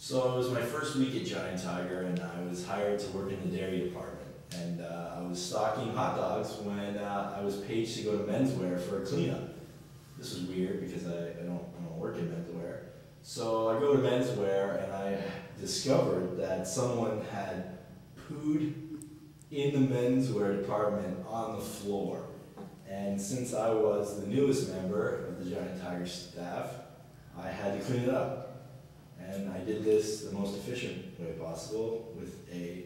So it was my first week at Giant Tiger, and I was hired to work in the dairy department. And I was stocking hot dogs when I was paged to go to menswear for a cleanup. This was weird because I don't work in menswear. So I go to menswear and I discovered that someone had pooed in the menswear department on the floor. And since I was the newest member of the Giant Tiger staff, I had to clean it up. And I did this the most efficient way possible with a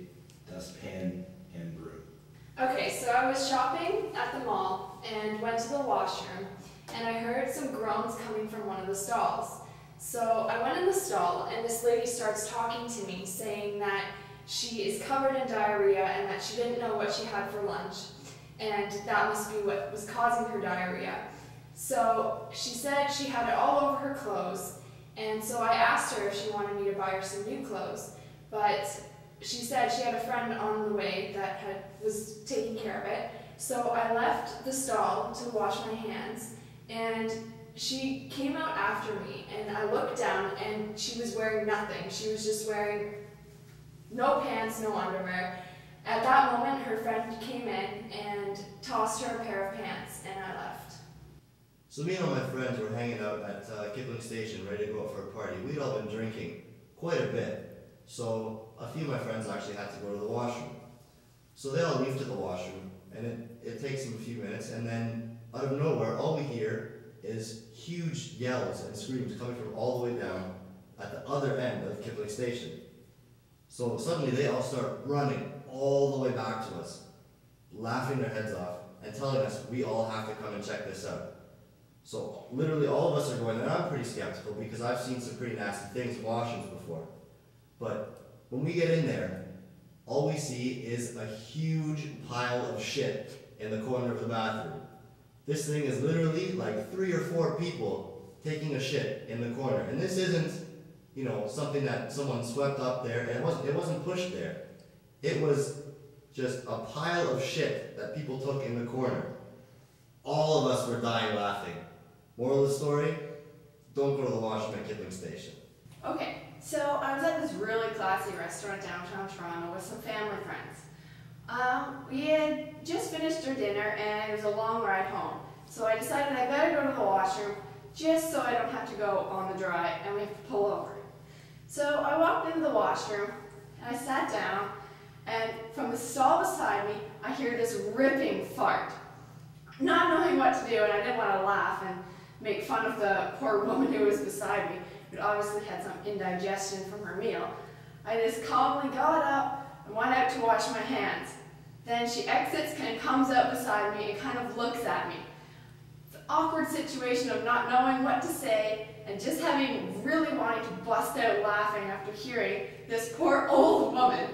dustpan and broom. Okay, so I was shopping at the mall and went to the washroom, and I heard some groans coming from one of the stalls. So I went in the stall, and this lady starts talking to me, saying that she is covered in diarrhea and that she didn't know what she had for lunch, and that must be what was causing her diarrhea. So she said she had it all over her clothes, and so I asked her if she wanted me to buy her some new clothes, but she said she had a friend on the way that was taking care of it. So I left the stall to wash my hands, and she came out after me, and I looked down and she was wearing nothing. She was just wearing no pants, no underwear. At that moment, her friend came in and tossed her a pair of pants, and I left. So me and all my friends were hanging out at Kipling Station, ready to go out for a party. We'd all been drinking quite a bit, so a few of my friends actually had to go to the washroom. So they all leave to the washroom, and it takes them a few minutes, and then out of nowhere, all we hear is huge yells and screams coming from all the way down at the other end of Kipling Station. So suddenly they all start running all the way back to us, laughing their heads off, and telling us we all have to come and check this out. So literally all of us are going, and I'm pretty skeptical because I've seen some pretty nasty things in washrooms before. But when we get in there, all we see is a huge pile of shit in the corner of the bathroom. This thing is literally like 3 or 4 people taking a shit in the corner. And this isn't, you know, something that someone swept up there, and it wasn't pushed there. It was just a pile of shit that people took in the corner. All of us were dying laughing. Moral of the story, don't go to the washroom at Kipling Station. Okay, so I was at this really classy restaurant downtown Toronto with some family friends. We had just finished our dinner and it was a long ride home. So I decided I better go to the washroom just so I don't have to go on the dry and we have to pull over. So I walked into the washroom and I sat down, and from the stall beside me I hear this ripping fart. Not knowing what to do, and I didn't want to laugh and make fun of the poor woman who was beside me, who obviously had some indigestion from her meal, I just calmly got up and went out to wash my hands. Then she exits and comes up beside me and kind of looks at me. It's an awkward situation of not knowing what to say and just really wanting to bust out laughing after hearing this poor old woman,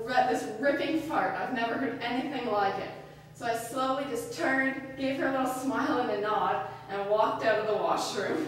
this ripping fart. I've never heard anything like it. So I slowly just turned, gave her a little smile and a nod, and walked out of the washroom.